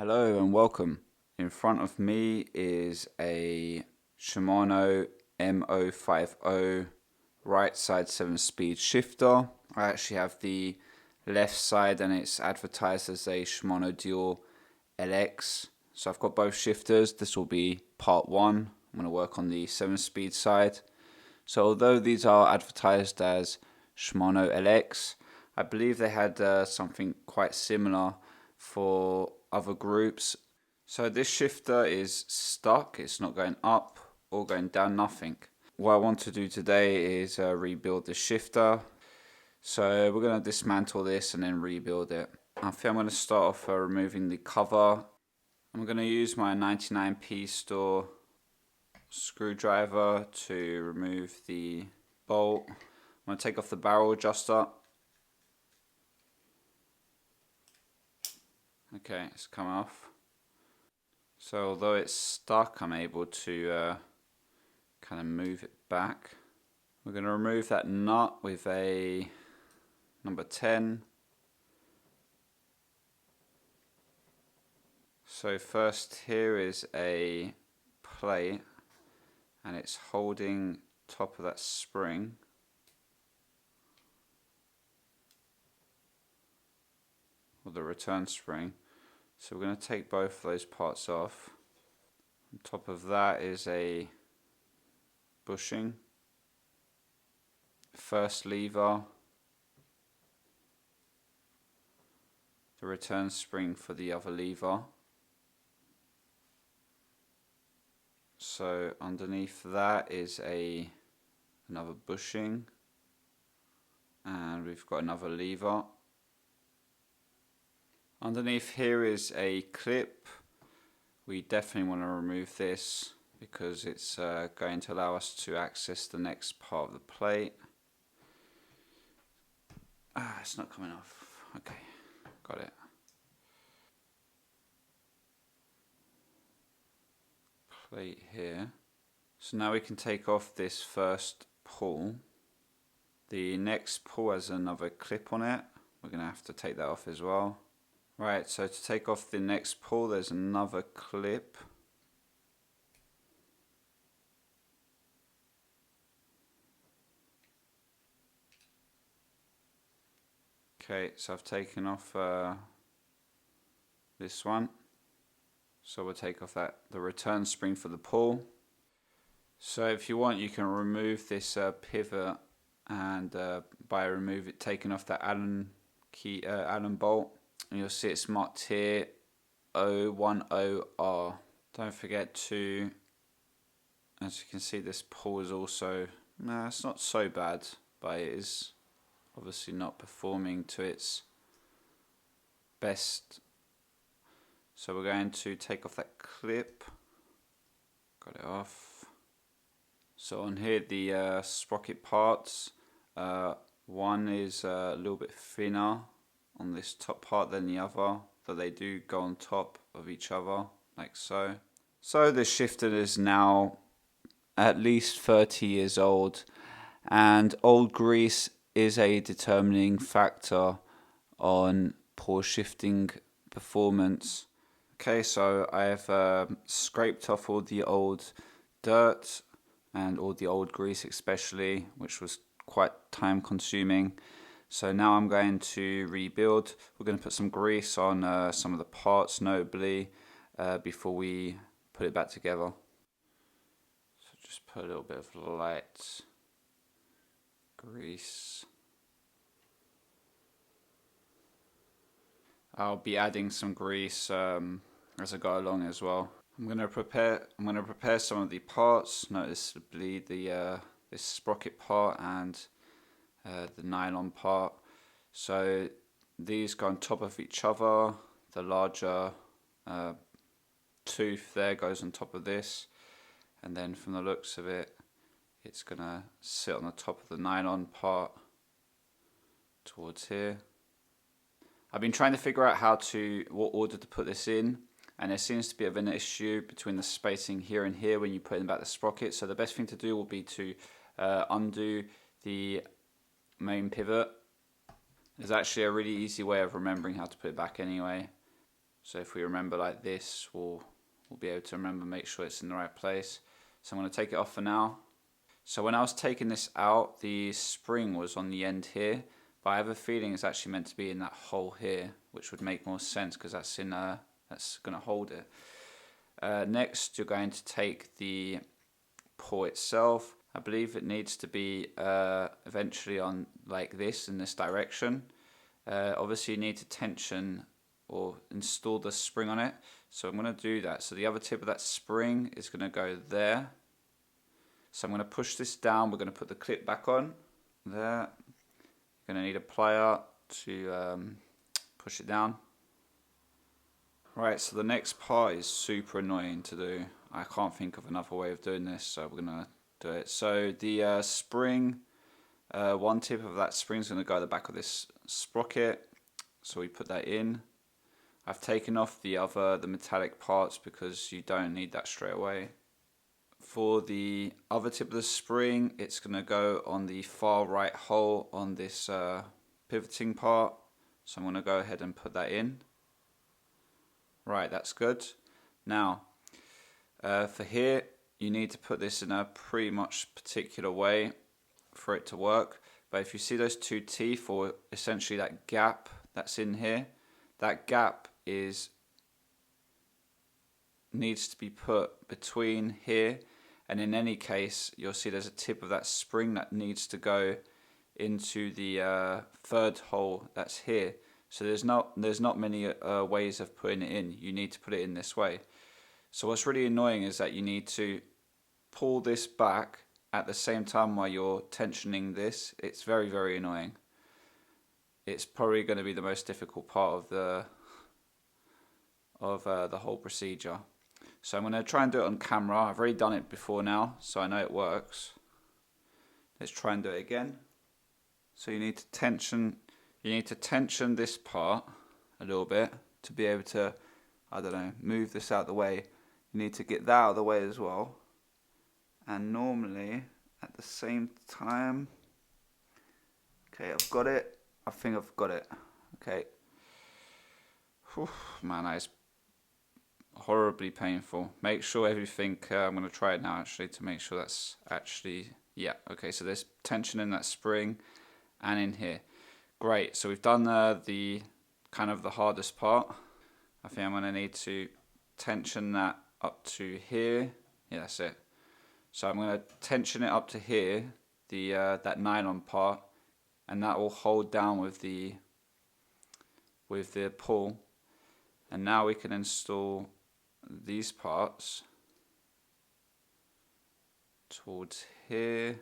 Hello and welcome. In front of me is a Shimano M050 right side 7-speed shifter. I actually have the left side and it's advertised as a Shimano LX. So I've got both shifters. This will be part 1. I'm going to work on the 7-speed side. So although these are advertised as Shimano LX, I believe they had something quite similar for other groups. So this shifter is stuck, it's not going up or going down, nothing. What I want to do today is rebuild the shifter. So we're going to dismantle this and then rebuild it. I think I'm going to start off removing the cover. I'm going to use my 99p store screwdriver to remove the bolt. I'm going to take off the barrel adjuster. Okay, it's come off. So although it's stuck, I'm able to kind of move it back. We're going to remove that nut with a number 10. So first here is a plate and it's holding top of that spring. Or the return spring. So we're going to take both of those parts off. On top of that is a bushing, first lever, the return spring for the other lever. So underneath that is another bushing, and we've got another lever. Underneath here is a clip. We definitely want to remove this because it's going to allow us to access the next part of the plate. It's not coming off. Okay, got it. Plate here. So now we can take off this first pull. The next pull has another clip on it. We're going to have to take that off as well. Right, so to take off the next pull, there's another clip. Okay, so I've taken off this one. So we'll take off the return spring for the pull. So if you want, you can remove this pivot, and by taking off that Allen bolt, and you'll see it's marked here 010R. Don't forget to, as you can see, this pull is also, it's not so bad, but it is obviously not performing to its best. So we're going to take off that clip. Got it off. So on here, the sprocket parts, one is a little bit thinner on this top part than the other, but they do go on top of each other, like so. So the shifter is now at least 30 years old, and old grease is a determining factor on poor shifting performance. Okay, so I have scraped off all the old dirt and all the old grease especially, which was quite time consuming. So now I'm going to rebuild. We're going to put some grease on some of the parts notably before we put it back together. So just put a little bit of light grease. I'll be adding some grease as I go along as well. I'm going to prepare some of the parts, noticeably this sprocket part and the nylon part. So these go on top of each other. The larger tooth there goes on top of this, and then from the looks of it, it's going to sit on the top of the nylon part towards here. I've been trying to figure out what order to put this in, and there seems to be an issue between the spacing here and here when you put in back the sprocket. So the best thing to do will be to undo the main pivot. There's actually a really easy way of remembering how to put it back anyway. So if we remember like this, we'll be able to remember, make sure it's in the right place. So I'm going to take it off for now. So when I was taking this out, the spring was on the end here, but I have a feeling it's actually meant to be in that hole here, which would make more sense because that's in that's going to hold it. Next, you're going to take the paw itself. I believe it needs to be eventually on like this, in this direction. Obviously you need to tension or install the spring on it, so I'm going to do that. So the other tip of that spring is going to go there. So I'm going to push this down, we're going to put the clip back on there. You're going to need a plier to push it down. Right, so the next part is super annoying to do. I can't think of another way of doing this, so we're going to do it. So the spring, one tip of that spring is going to go at the back of this sprocket. So we put that in. I've taken off the metallic parts because you don't need that straight away. For the other tip of the spring, it's going to go on the far right hole on this pivoting part. So I'm going to go ahead and put that in. Right, that's good. Now, for here, you need to put this in a pretty much particular way for it to work. But if you see those two teeth, or essentially that gap that's in here, that gap needs to be put between here, and in any case you'll see there's a tip of that spring that needs to go into the third hole that's here. So there's not many ways of putting it in. You need to put it in this way. So what's really annoying is that you need to pull this back at the same time while you're tensioning this. It's very, very annoying. It's probably going to be the most difficult part of the whole procedure. So I'm going to try and do it on camera. I've already done it before now, so I know it works. Let's try and do it again. So you need to tension this part a little bit to be able to, I don't know, move this out of the way. You need to get that out of the way as well. And normally at the same time, okay, I've got it. I think I've got it. Okay. Whew, man, that is horribly painful. Make sure everything, I'm going to try it now actually to make sure that's actually, yeah, okay, so there's tension in that spring and in here. Great, so we've done the kind of the hardest part. I think I'm going to need to tension that up to here. Yeah, that's it. So I'm going to tension it up to here, the that nylon part, and that will hold down with the pull. And now we can install these parts towards here.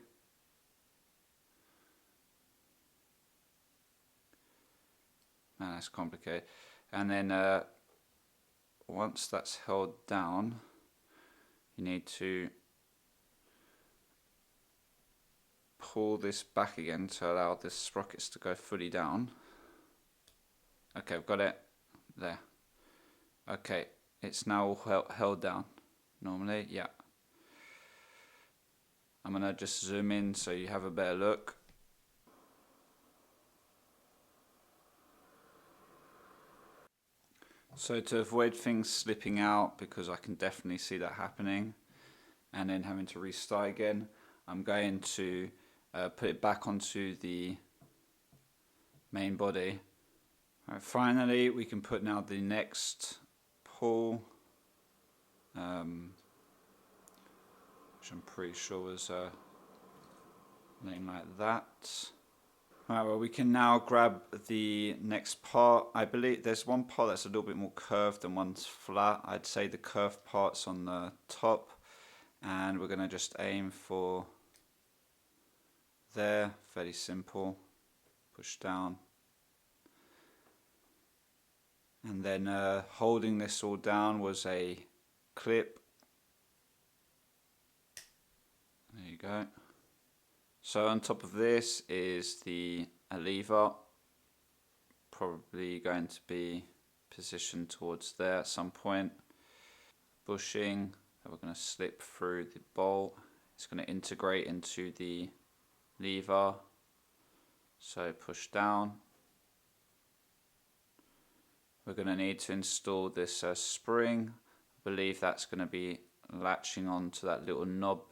Man, that's complicated. And then once that's held down, you need to pull this back again to allow the sprockets to go fully down. Okay, I've got it there. Okay, it's now held down. Normally, yeah. I'm gonna just zoom in so you have a better look. So to avoid things slipping out, because I can definitely see that happening, and then having to restart again, I'm going to put it back onto the main body. Right, finally, we can put now the next pull, which I'm pretty sure was named like that. Right, well, we can now grab the next part. I believe there's one part that's a little bit more curved and one's flat. I'd say the curved part's on the top, and we're going to just aim for there. Fairly simple. Push down. And then holding this all down was a clip. There you go. So on top of this is a lever, probably going to be positioned towards there at some point. Bushing that we're going to slip through the bolt. It's going to integrate into the lever. So push down. we're going to need to install this spring. I believe that's going to be latching onto that little knob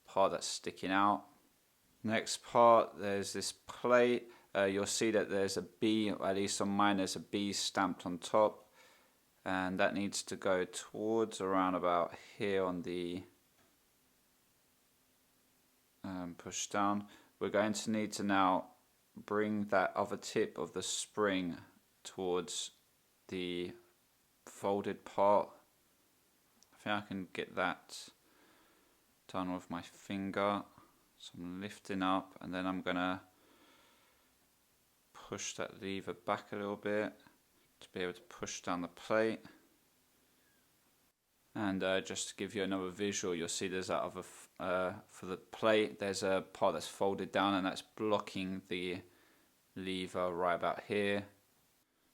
part that's sticking out. Next part, there's this plate. You'll see that there's a B, or at least on mine there's a B stamped on top, and that needs to go towards around about here on the push down. We're going to need to now bring that other tip of the spring towards the folded part. I think I can get that done with my finger. So I'm lifting up, and then I'm gonna push that lever back a little bit to be able to push down the plate. And just to give you another visual, you'll see there's that other for the plate, there's a part that's folded down and that's blocking the lever right about here.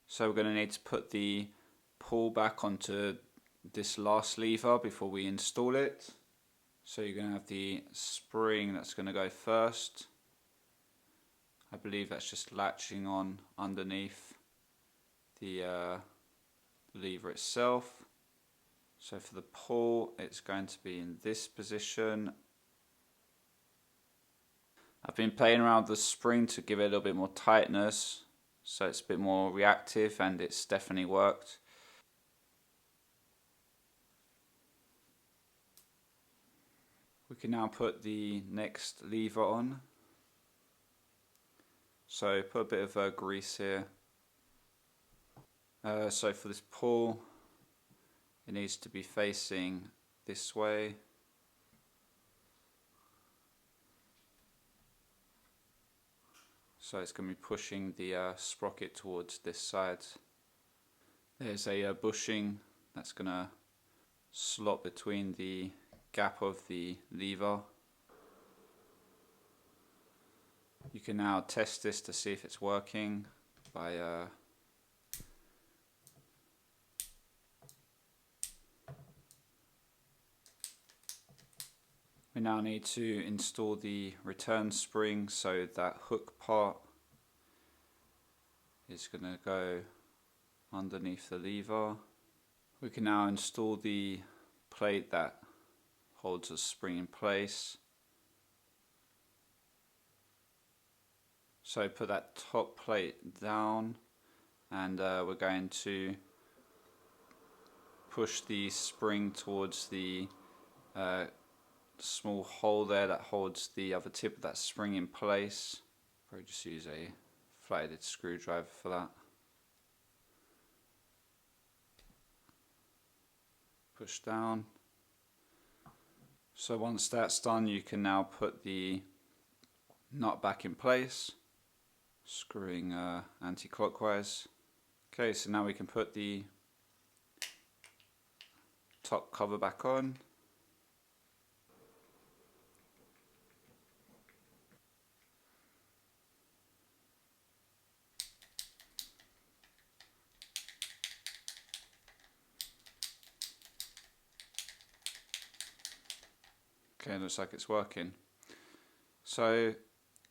So we're going to need to put the pull back onto this last lever before we install it. So you're going to have the spring that's going to go first. I believe that's just latching on underneath the lever itself. So for the pull, it's going to be in this position. I've been playing around with the spring to give it a little bit more tightness, so it's a bit more reactive, and it's definitely worked. We can now put the next lever on. So put a bit of grease here. So for this pull, it needs to be facing this way. So it's going to be pushing the sprocket towards this side. There's a bushing that's going to slot between the gap of the lever. You can now test this to see if it's working by we now need to install the return spring, so that hook part is going to go underneath the lever. We can now install the plate that holds the spring in place. So put that top plate down, and we're going to push the spring towards the small hole there that holds the other tip of that spring in place. Probably just use a flathead screwdriver for that. Push down. So once that's done, you can now put the nut back in place, screwing anti-clockwise. Okay, so now we can put the top cover back on. Okay, looks like it's working. So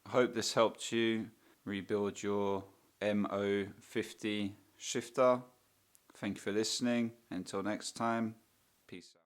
I hope this helped you rebuild your M050 shifter. Thank you for listening. Until next time, peace out.